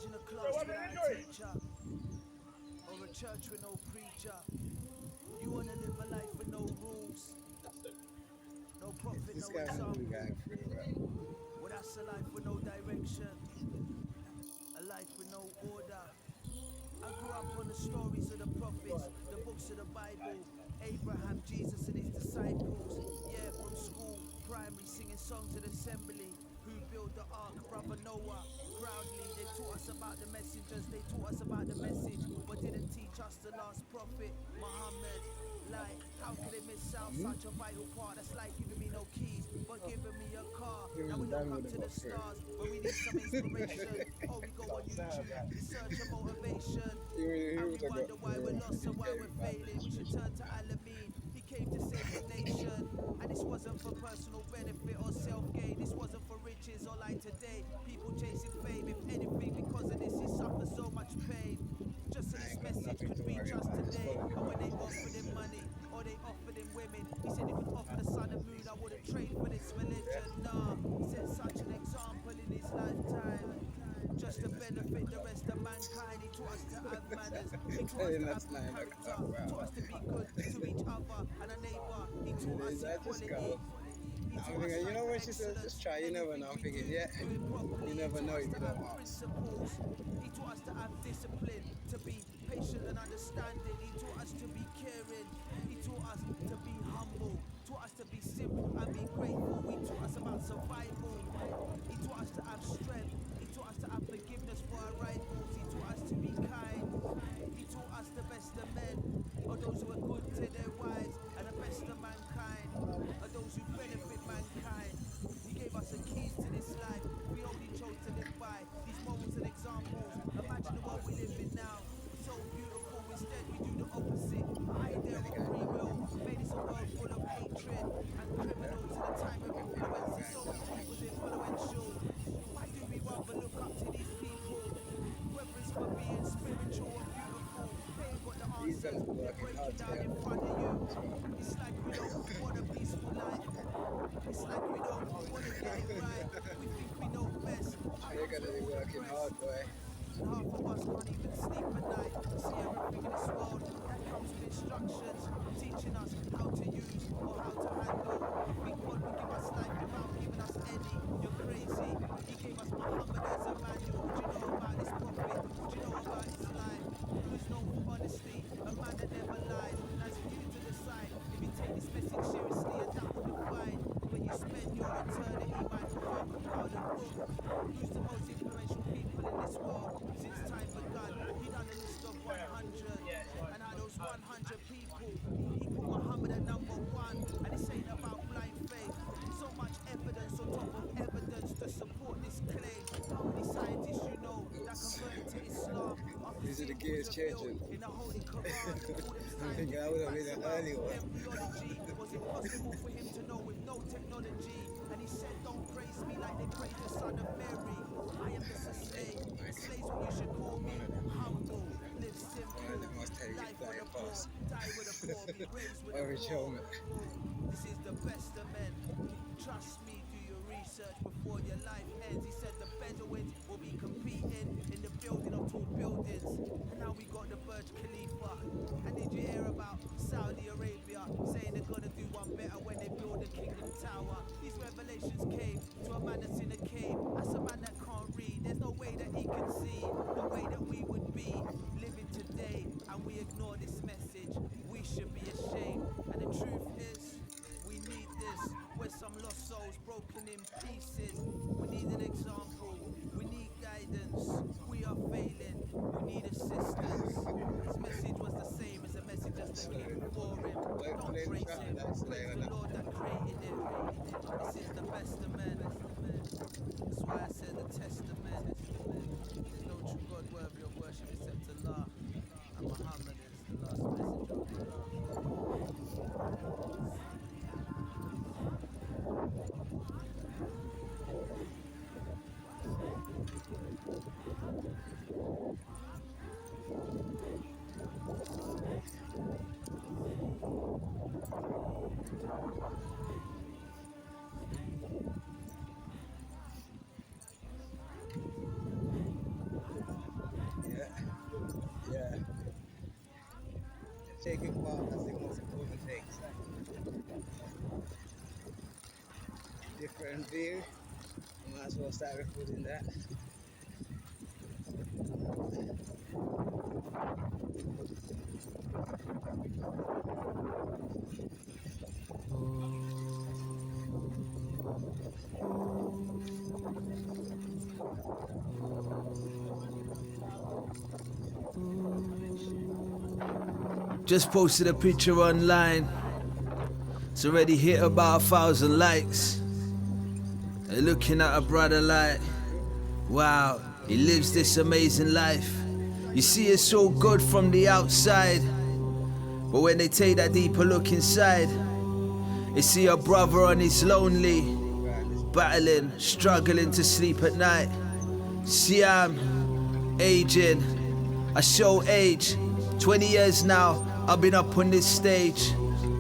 Imagine a class without a teacher, or a church with no preacher. You wanna live a life with no rules, no prophet, This no guy really example. got free, bro. Well, that's a life with no direction, a life with no order. I grew up on the stories of the prophets, the books of the Bible, Abraham, Jesus and his disciples. Yeah, from school, primary, singing songs at assembly. Who built the ark? Brother Noah. Proudly, they taught us about the messengers, they taught us about the message, but didn't teach us the last prophet, Muhammad. Like, how could they miss out such a vital part? That's like giving me no keys, but giving me a car. He Now was we look done up with to him the up free. stars when we need some inspiration. Oh, we go on YouTube in search of motivation. He And we was a wonder good why we're bro. lost He and why we're came back failing. and We should shit. turn to Alameen. He came to save the nation. And this wasn't for personal benefit or self-gain. This wasn't for riches or like today. People chasing fame, if anything, because of this, he suffered so much pain. Just so I this ain't got message nothing could to worry reach us about. Just today. follow me, And when bro. they offered him money or they offered him women, he said he would offer the sun and moon. I wouldn't trade for this Yeah. religion. Nah, he set such an example in his lifetime. Just to Telling us 9 benefit the o'clock, rest bro. of mankind, he taught us to have manners. He taught us Telling to us have good 9 character. o'clock, Taught us bro. to be good to each other and our neighbor. He taught us I just equality. go. He I'm taught us thinking, you strive know for what she said? Just excellence try. in You never anything know. I'm we thinking, do. yeah. Do it You properly. He never taught know us if to you don't have ask. principles. He taught us to have discipline, to be patient and understanding. He taught us to be caring. He taught us to be humble. Taught us to be simple and be grateful. He taught us about survival. He taught us to have strength. He taught us to have forgiveness for our rivals. He taught us to be kind. He taught us the best of men are those who are good to their wives, and the best of mankind are those who benefit mankind. He gave us the keys to this life if we only chose to live by these morals and examples. Imagine the world we live in now. So beautiful, instead we do the opposite. A idea of free will made this a world full of hatred and criminals in a time of influence. It's so was influential. Why do we rather look up to these people? Whether it's for being spiritual or beautiful, they ain't got the These answers. guys be They're working hard breaking to down get in up front of you. as well. It's like we don't want a peaceful life. It's like we don't want to get it right. We think we know best. How You're comes gonna we're be all working depressed? hard, boy. And half of us can't even sleep at night. See everything in this world that comes with instructions, teaching us how to use or how to handle. We think God would give us life without giving us any. You're crazy. He gave us Muhammad as a manual. What do you know about this prophet? What do you know about his life? He was known for honesty, a man that never lies. Now it's for you to decide if you take this message seriously, and that will define where you spend your eternity. Microphone compiled book. Who's the most influential people in this world since time begun? He done a list of 100, and out of those 100 people, he put Muhammad at number one. And this ain't about blind faith. So much evidence on top of evidence to support this claim. How many scientists you know that Oops. converted to Islam after These are the seeing things gears revealed changing. in the Holy Quran? All them I'm thinking I scientific would have facts been an about early one. embryology was impossible for him to know with no technology. And he said, don't praise me like they praise the son of Mary. I am just a slave. A slave's what you should call One me. of them. Humble, live One of simple. them must tell you Life for the flying poor, past. die with the poor, be raised with the Orange poor. helmet. This is the best of men. Trust me, do your research before your life ends. He said the Bedouins will be competing in the building of tall buildings. And now we got the Burj Khalifa. And did you hear about Saudi Arabia saying they're gonna do one better when they build the Kingdom Tower? These revelations came to a man that's in a cave. That's a man that can't read. There's no way that he can see the way that we would be living today. And we ignore this message. We should be ashamed. And the truth is, we need this. We're some lost souls broken in pieces. We need an example. We need guidance. We are failing. We need assistance. His message was the same as the messengers that came before him. Wait for Don't them praise traffic him. lights today Praise or the not. Lord that created him. This is the best of men. That's why I said the testament. There's no true God worthy of worship except Allah. And Muhammad is the last messenger of Allah. Taking part, that's the most important thing. Different view, I might as well start recording that. Just posted a picture online. It's already hit about 1,000 likes. They're looking at a brother like, wow, he lives this amazing life. You see, it's so good from the outside, but when they take that deeper look inside, they see a brother on his lonely, battling, struggling to sleep at night. See, I'm aging, I show age. 20 years now, I've been up on this stage.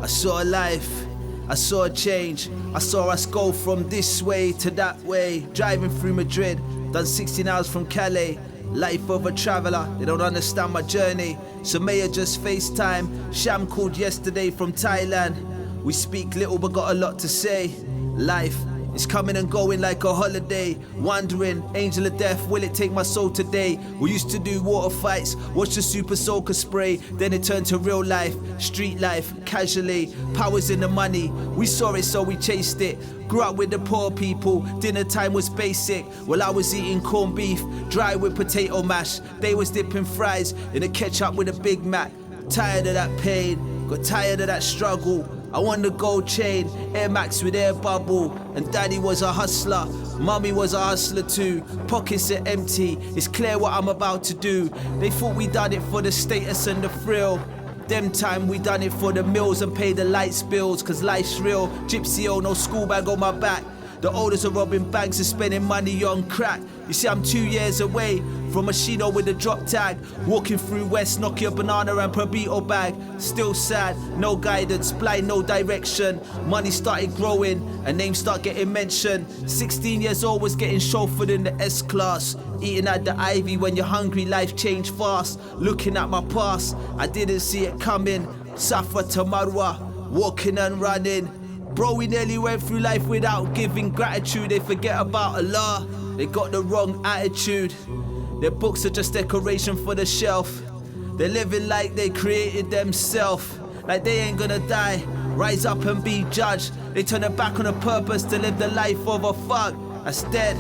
I saw a life, I saw a change. I saw us go from this way to that way. Driving through Madrid, done 16 hours from Calais. Life of a traveller, they don't understand my journey. So may I just FaceTime. Sham called yesterday from Thailand. We speak little but got a lot to say. Life is coming and going like a holiday. Wandering, angel of death, will it take my soul today? We used to do water fights, watch the super soaker spray. Then it turned to real life, street life, casually. Powers in the money, we saw it so we chased it. Grew up with the poor people, dinner time was basic. While I was eating corned beef, dry with potato mash. They was dipping fries in a ketchup with a Big Mac. Tired of that pain, got tired of that struggle. I won the gold chain, Air Max with air bubble. And daddy was a hustler, mummy was a hustler too. Pockets are empty, it's clear what I'm about to do. They thought we done it for the status and the thrill. Them time we done it for the meals and pay the lights bills. Cause life's real, gypsy oh, no school bag on my back. The oldest are robbing banks and spending money on crack. You see, I'm 2 years away from a Shino with a drop tag. Walking through West, Nokia banana and Probito bag. Still sad, no guidance, blind, no direction. Money started growing and names start getting mentioned. 16 years old was getting chauffeured in the S-Class. Eating at the Ivy when you're hungry, life changed fast. Looking at my past, I didn't see it coming. Safa to Marwa, walking and running. Bro, we nearly went through life without giving gratitude. They forget about Allah, they got the wrong attitude. Their books are just decoration for the shelf. They're living like they created themselves, like they ain't gonna die, rise up and be judged. They turn their back on a purpose to live the life of a thug that's dead.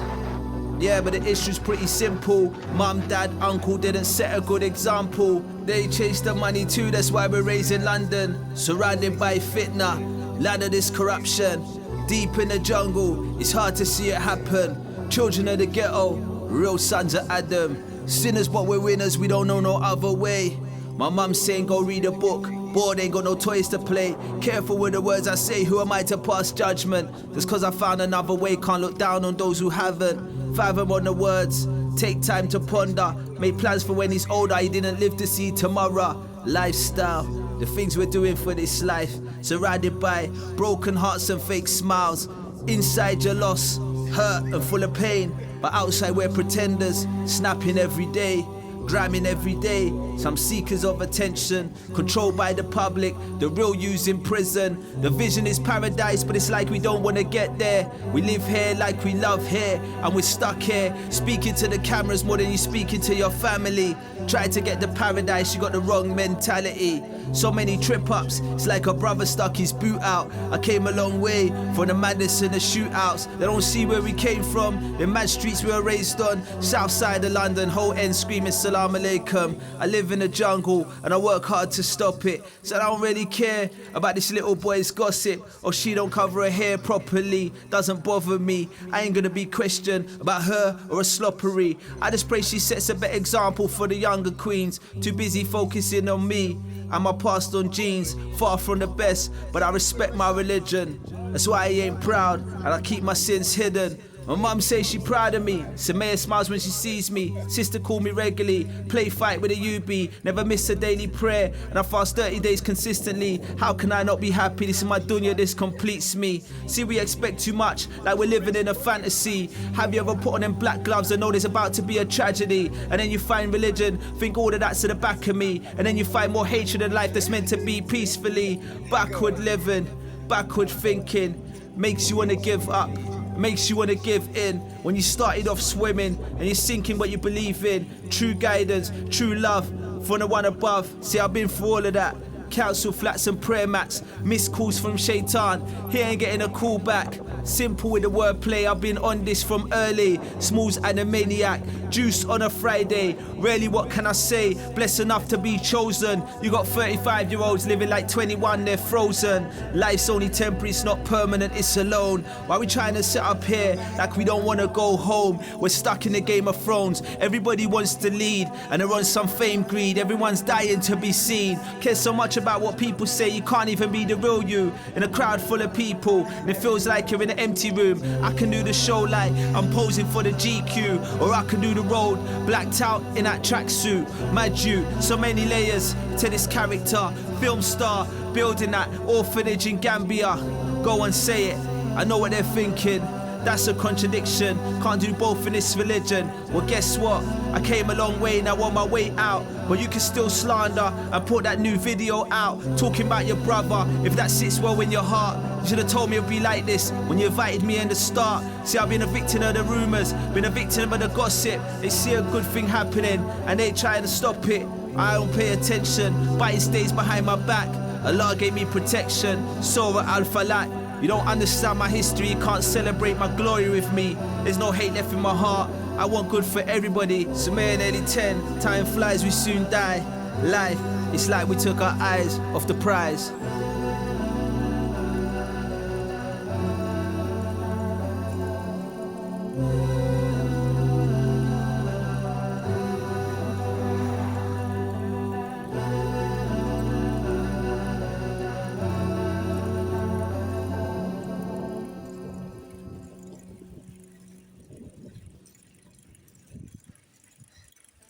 Yeah, but the issue's pretty simple. Mum, dad, uncle didn't set a good example. They chase the money too, that's why we're raised in London. Surrounded by fitna, land of this corruption. Deep in the jungle, it's hard to see it happen. Children of the ghetto, real sons of Adam. Sinners but we're winners, we don't know no other way. My mum saying go read a book, bored ain't got no toys to play. Careful with the words I say, who am I to pass judgment? Just cause I found another way, can't look down on those who haven't. Fathom on the words, take time to ponder. Made plans for when he's older, he didn't live to see tomorrow. Lifestyle, the things we're doing for this life. Surrounded by broken hearts and fake smiles. Inside you're lost, hurt and full of pain. But outside we're pretenders, snapping every day. Dramming every day, some seekers of attention, controlled by the public, the real you's in prison. The vision is paradise, but it's like we don't want to get there. We live here like we love here, and we're stuck here, speaking to the cameras more than you speaking to your family. Try to get the paradise, you got the wrong mentality. So many trip-ups, it's like a brother stuck his boot out. I came a long way from the madness and the shootouts. They don't see where we came from, the mad streets we were raised on. South side of London, whole end screaming salam alaikum. I live in the jungle and I work hard to stop it. So I don't really care about this little boy's gossip, or she don't cover her hair properly. Doesn't bother me, I ain't gonna be questioned about her or a sloppery. I just pray she sets a better example for the younger queens. Too busy focusing on me and my passed on genes, far from the best, but I respect my religion. That's why I ain't proud and I keep my sins hidden. My mum says she proud of me. Samaya smiles when she sees me. Sister call me regularly. Play fight with a UB. Never miss a daily prayer. And I fast 30 days consistently. How can I not be happy? This is my dunya, this completes me. See, we expect too much, like we're living in a fantasy. Have you ever put on them black gloves and know there's about to be a tragedy? And then you find religion, think all of that's to the back of me. And then you find more hatred in life that's meant to be peacefully. Backward living, backward thinking, makes you want to give up. Makes you want to give in. When you started off swimming and you're sinking what you believe in. True guidance, true love from the one above. See, I've been through all of that. Council flats and prayer mats. Missed calls from Shaitan. He ain't getting a call back. Simple with the wordplay, I've been on this from early. Smalls and a maniac. Juice on a Friday. Really, what can I say? Blessed enough to be chosen. You got 35-year-olds living like 21, they're frozen. Life's only temporary, it's not permanent, it's alone. Why we trying to sit up here like we don't want to go home? We're stuck in the Game of Thrones. Everybody wants to lead and they're on some fame greed. Everyone's dying to be seen. Care so much about what people say, you can't even be the real you. In a crowd full of people, and it feels like you're in an empty room. I can do the show like I'm posing for the GQ, or I can do the road, blacked out in that tracksuit. Mad you, so many layers to this character. Film star, building that orphanage in Gambia. Go and say it, I know what they're thinking. That's a contradiction, can't do both in this religion. Well, guess what? I came a long way, now on my way out. But you can still slander and put that new video out, talking about your brother. If that sits well in your heart, you should have told me it'd be like this when you invited me in the start. See, I've been a victim of the rumors, been a victim of the gossip. They see a good thing happening and they trying to stop it. I don't pay attention, but it stays behind my back. Allah gave me protection, Surah Al-Falaq. You don't understand my history, you can't celebrate my glory with me. There's no hate left in my heart, I want good for everybody. Samaya nearly 10, time flies, we soon die. Life, it's like we took our eyes off the prize.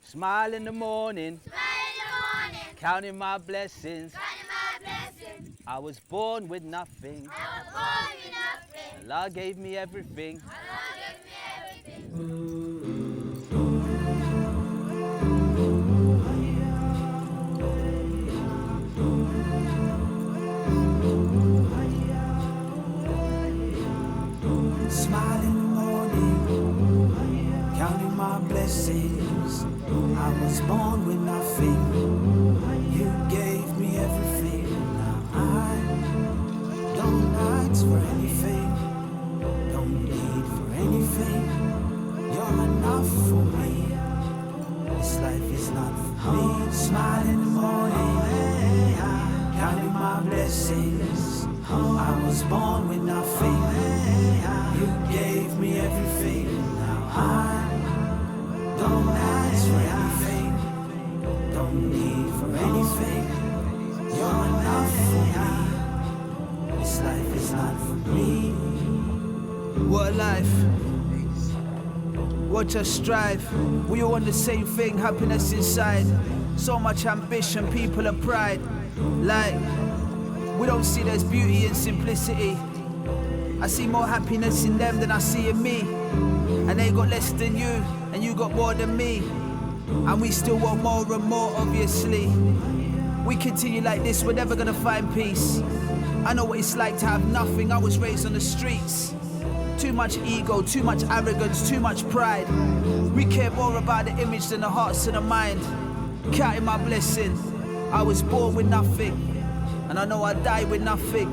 Smile in the morning, counting my blessings. I was born with nothing. Allah gave me everything. Smile in the morning, counting my blessings. I was born with nothing. You gave me everything. Now I don't ask for anything, don't need for anything. You're enough for me. This life is not for me. Smile in the morning, counting my blessings. I was born with nothing. You gave me everything. Now I don't ask for anything, don't need for anything. You're enough for me. This life is not for me. What a life, what a strive. We all want the same thing, happiness inside. So much ambition, people of pride. Like, we don't see there's beauty in simplicity. I see more happiness in them than I see in me. And they got less than you, and you got more than me. And we still want more and more, obviously. We continue like this, we're never gonna find peace. I know what it's like to have nothing, I was raised on the streets. Too much ego, too much arrogance, too much pride. We care more about the image than the hearts and the mind. Counting my blessing, I was born with nothing, and I know I die with nothing.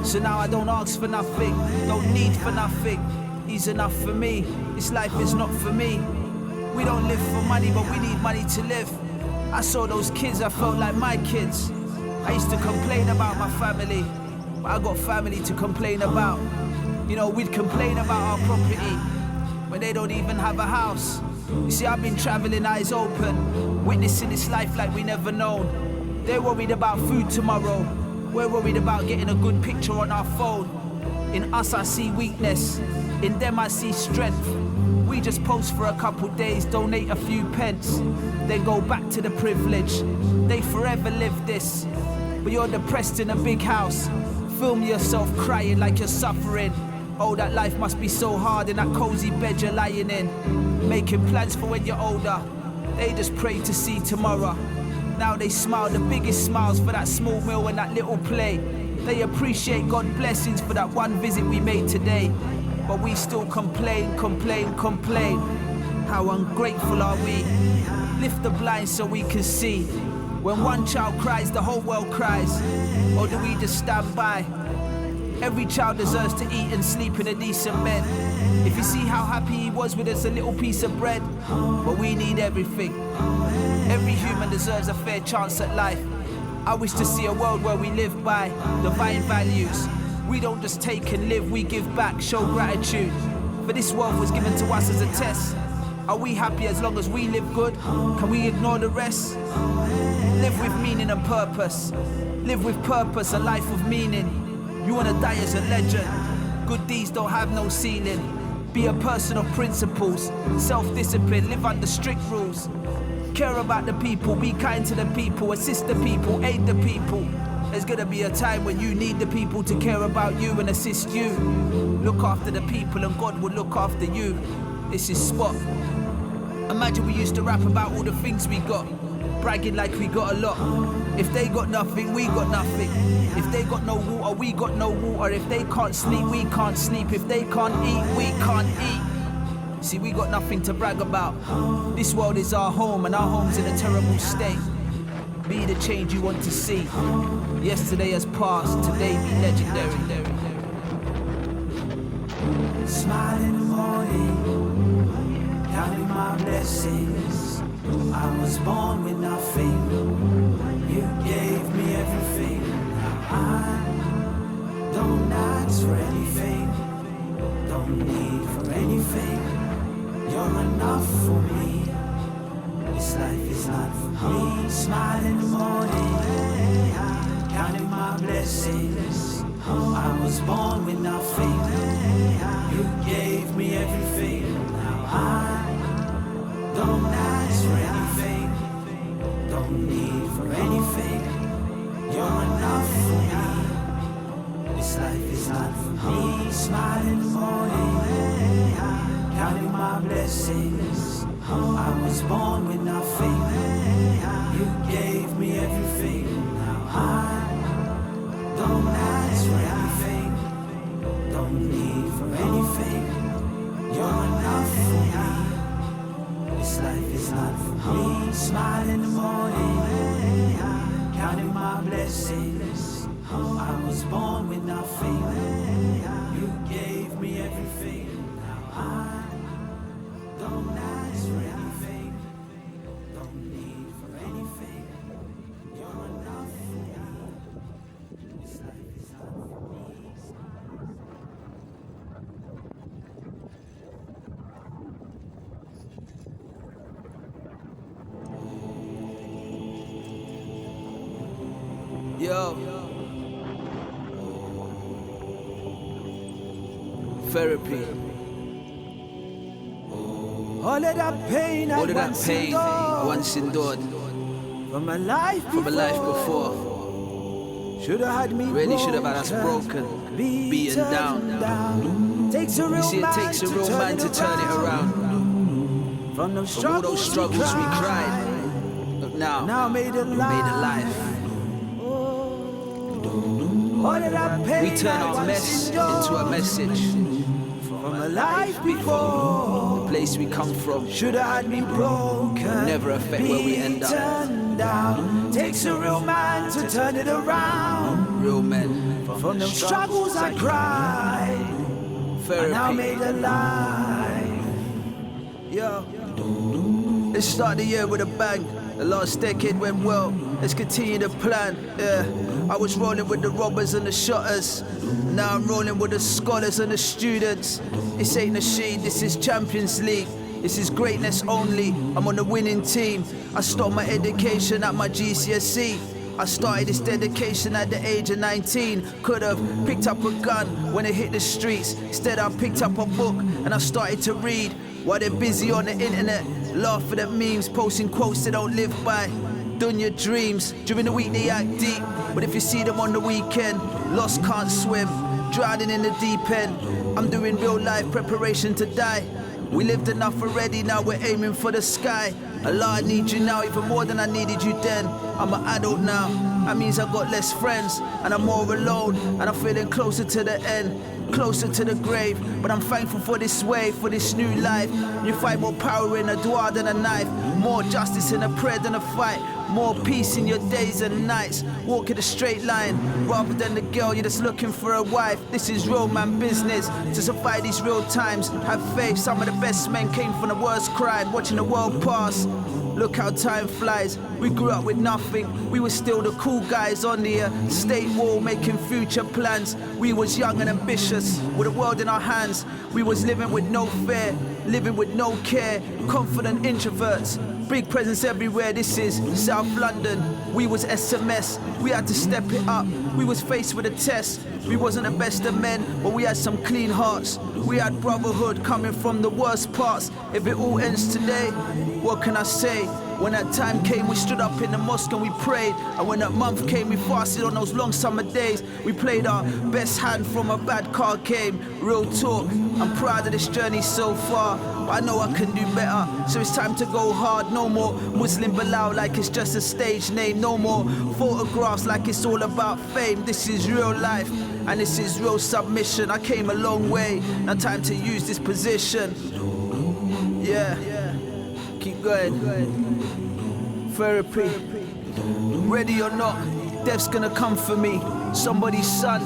So now I don't ask for nothing, don't need for nothing. He's enough for me, this life is not for me. We don't live for money, but we need money to live. I saw those kids, I felt like my kids. I used to complain about my family, but I got family to complain about. You know, we'd complain about our property when they don't even have a house. You see, I've been traveling eyes open, witnessing this life like we never known. They're worried about food tomorrow, we're worried about getting a good picture on our phone. In us I see weakness, in them I see strength. We just post for a couple days, donate a few pence, then go back to the privilege. They forever live this, but you're depressed in a big house. Film yourself crying like you're suffering. Oh, that life must be so hard in that cozy bed you're lying in. Making plans for when you're older. They just pray to see tomorrow. Now they smile the biggest smiles for that small meal and that little play. They appreciate God's blessings for that one visit we made today. But we still complain. How ungrateful are we? Lift the blinds so we can see. When one child cries, the whole world cries. Or do we just stand by? Every child deserves to eat and sleep in a decent bed. If you see how happy he was with us a little piece of bread. But we need everything. Every human deserves a fair chance at life. I wish to see a world where we live by divine values. We don't just take and live, we give back, show gratitude. For this world was given to us as a test. Are we happy as long as we live good? Can we ignore the rest? Live with meaning and purpose. Live with purpose, a life of meaning. You wanna die as a legend. Good deeds don't have no ceiling. Be a person of principles, self-discipline, live under strict rules. Care about the people, be kind to the people, assist the people, aid the people. There's gonna be a time when you need the people to care about you and assist you. Look after the people and God will look after you. This is Spot. Imagine we used to rap about all the things we got, bragging like we got a lot. If they got nothing, we got nothing. If they got no water, we got no water. If they can't sleep, we can't sleep. If they can't eat, we can't eat. See, we got nothing to brag about. This world is our home and our home's in a terrible state. Be the change you want to see. Yesterday has passed, today be legendary. Smile in the morning, counting my blessings. I was born with nothing. You gave me everything. Now I don't ask for anything. Don't need for anything. You're enough for me. This life is not for me. Smile in the morning, counting my blessings. I was born with nothing. You gave me everything. Now I don't ask for anything. Don't need for anything. You're enough for me. This life is not for me. Smile in the morning, counting my blessings. I was born with nothing. You gave me everything. Now I don't ask for anything. Don't need for anything. You're enough for me. This life is not for me. Smile in the morning, counting my blessings. I was born with nothing. You gave me everything. Now I don't ask for anything. Don't need for anything. You're enough for me. This life is not for me. Yo. Therapy. All of that pain I once endured from a life before. Should have had me Really should have had us broken, beaten down. Takes a real You see, it takes a real man to turn it around. From those From all those struggles we cried. Look now, made we made it life. All of that pain We turn our mess into a message. from a life before. The place we come from Should have had me broken. never affect where we end up. Beaten down. Takes a real man to turn it around. Real men From the struggles I cried, and now therapy. made alive. Yo. Let's start the year with a bang. The last decade went well. Let's continue the plan. Yeah. I was rolling with the robbers and the shotters. Now I'm rolling with the scholars and the students. This ain't a sheet, this is Champions League. This is greatness only. I'm on the winning team. I stopped my education at my GCSE. I started this dedication at the age of 19. Could have picked up a gun when it hit the streets. Instead I picked up a book and I started to read. While they're busy on the internet, laughing at memes, posting quotes they don't live by. Doing your dreams, during the week they act deep, but if you see them on the weekend, lost can't swim, drowning in the deep end. I'm doing real life preparation to die. We lived enough already, now we're aiming for the sky. Allah, I need you now even more than I needed you then. I'm an adult now, that means I've got less friends, and I'm more alone, and I'm feeling closer to the end, closer to the grave. But I'm thankful for this way, for this new life. You find more power in a dua than a knife, more justice in a prayer than a fight, more peace in your days and nights. Walking a straight line, rather than the girl you're just looking for a wife. This is real man business, to survive these real times. Have faith, some of the best men came from the worst crime. Watching the world pass, look how time flies. We grew up with nothing, we were still the cool guys on the state wall, making future plans. We was young and ambitious, with the world in our hands. We was living with no fear, living with no care, confident introverts. Big presence everywhere, this is South London. We was SMS, we had to step it up. We was faced with a test. We wasn't the best of men, but we had some clean hearts. We had brotherhood coming from the worst parts. If it all ends today, what can I say? When that time came, we stood up in the mosque and we prayed. And when that month came, we fasted on those long summer days. We played our best hand from a bad card game. Real talk, I'm proud of this journey so far, but I know I can do better, so it's time to go hard. No more Muslim Bilal like it's just a stage name. No more photographs like it's all about fame. This is real life, and this is real submission. I came a long way, now time to use this position. Yeah, keep going. Therapy, ready or not, death's gonna come for me. Somebody's son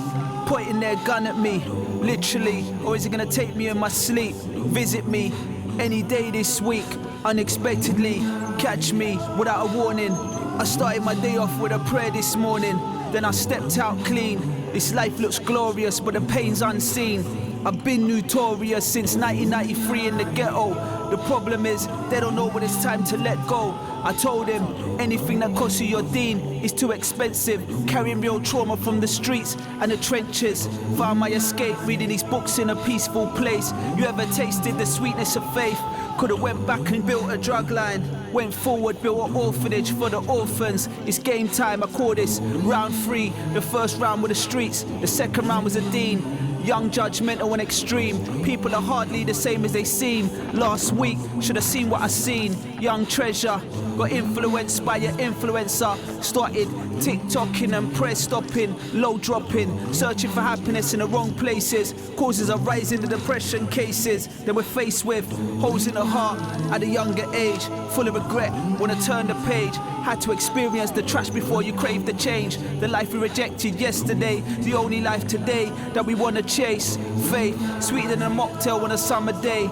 pointing their gun at me, literally. Or is it gonna take me in my sleep? Visit me any day this week, unexpectedly catch me without a warning. I started my day off with a prayer this morning, then I stepped out clean. This life looks glorious, but the pain's unseen. I've been notorious since 1993 in the ghetto. The problem is, they don't know when it's time to let go. I told him, anything that costs you your deen is too expensive. Carrying real trauma from the streets and the trenches. Found my escape reading these books in a peaceful place. You ever tasted the sweetness of faith? Could've went back and built a drug line. Went forward, built an orphanage for the orphans. It's game time, I call this round 3. The first round were the streets, the second round was a dean. Young, judgmental and extreme. People are hardly the same as they seem. Last week, should have seen what I seen. Young treasure, got influenced by your influencer. Started TikToking and press stopping, low dropping. Searching for happiness in the wrong places. Causes a rise in the depression cases. Then we're faced with holes in the heart at a younger age. Full of regret, wanna turn the page. Had to experience the trash before you crave the change. The life we rejected yesterday, the only life today that we wanna chase. Faith, sweeter than a mocktail on a summer day.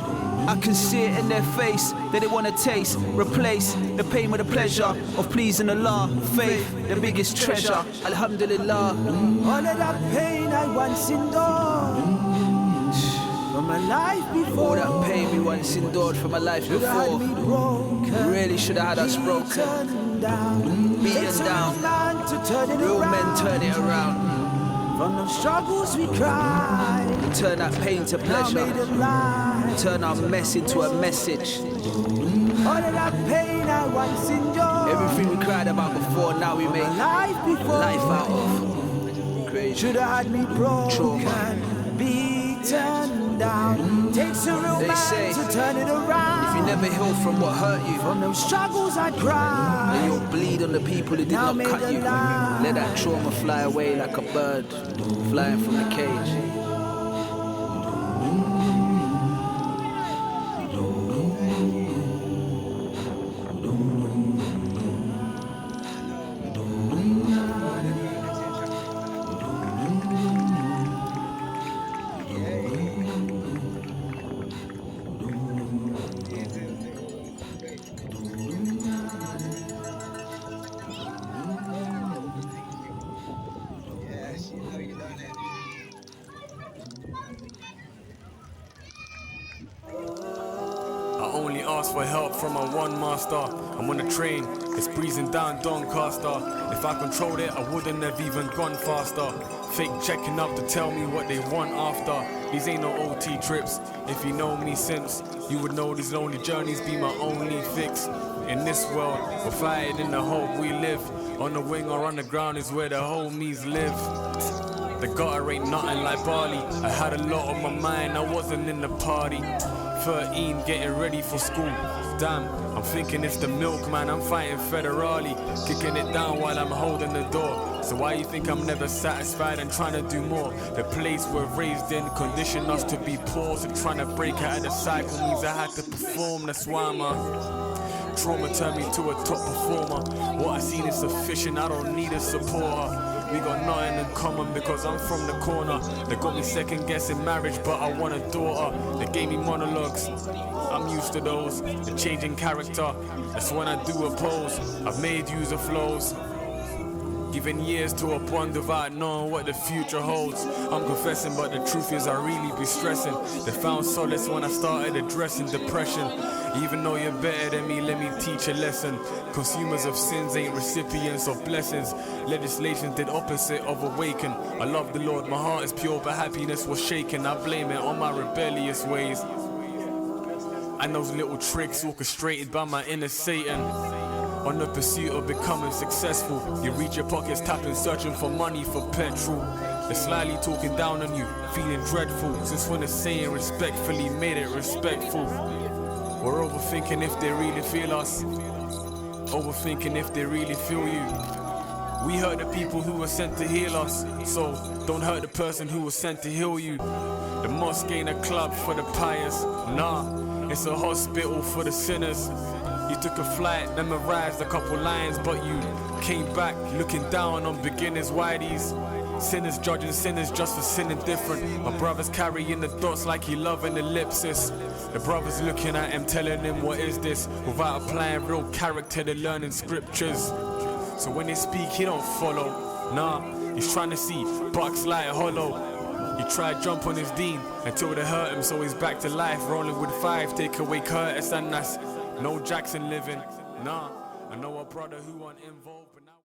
I can see it in their face, that they wanna taste. Replace the pain with the pleasure of pleasing Allah. Faith, the biggest treasure. Alhamdulillah. All of that pain I once endured from my life before. All that pain we once endured from my life before. Really should have had us broken. Beaten down. Real men turn it around. From the struggles we cried, turn that pain to pleasure. Turn our mess into a message. All of that pain I once endured. Everything we cried about before, now we make life out of. Crazy. Should have had me broken, trauma. beaten down. Takes a real man to turn it around. If you never heal from what hurt you, from those struggles I cried, then you'll bleed on the people who did not cut you. Let that trauma fly away like a bird flying from the cage. ask for help from my one master. I'm on the train, it's breezing down Doncaster. If I controlled it, I wouldn't have even gone faster. Fake checking up to tell me what they want after. These ain't no OT trips. If you know me since, you would know these lonely journeys be my only fix. In this world, we're fighting in the hope we live. On the wing or on the ground is where the homies live. The gutter ain't nothing like Bali. I had a lot on my mind, I wasn't in the party. 13, getting ready for school. Damn, I'm thinking it's the milkman, I'm fighting federally. Kicking it down while I'm holding the door. So why you think I'm never satisfied and trying to do more? The place we're raised in conditioned us to be poor. So trying to break out of the cycle means I had to perform, that's why trauma turned me to a top performer. What I seen is sufficient, I don't need a supporter. We got nothing in common because I'm from the corner. They got me second guessing marriage, but I want a daughter. They gave me monologues, I'm used to those. The changing character, that's when I do a pose. I've made use of flows, giving years to a point without knowing what the future holds. I'm confessing, but the truth is I really be stressing. They found solace when I started addressing depression. Even though you're better than me, let me teach a lesson. Consumers of sins ain't recipients of blessings. Legislation did opposite of awaken. I love the Lord, my heart is pure, but happiness was shaken. I blame it on my rebellious ways and those little tricks orchestrated by my inner Satan. On the pursuit of becoming successful, you reach your pockets tapping, searching for money for petrol. They're slyly talking down on you, feeling dreadful. Since when the saying respectfully made it respectful. We're overthinking if they really feel us, overthinking if they really feel you. We hurt the people who were sent to heal us, so don't hurt the person who was sent to heal you. The mosque ain't a club for the pious, nah, it's a hospital for the sinners. You took a flight, memorized a couple lines, but you came back looking down on beginners. Why these sinners judging sinners just for sinning different? My brother's carrying the dots like he loving ellipsis. The brother's looking at him, telling him what is this, without applying real character to learning scriptures. So when they speak, he don't follow. Nah, he's trying to see bucks like hollow. He tried jump on his dean until they hurt him, so he's back to life, rolling with 5, take away Curtis, and that's no Jackson living. Nah, I know a brother who ain't involved.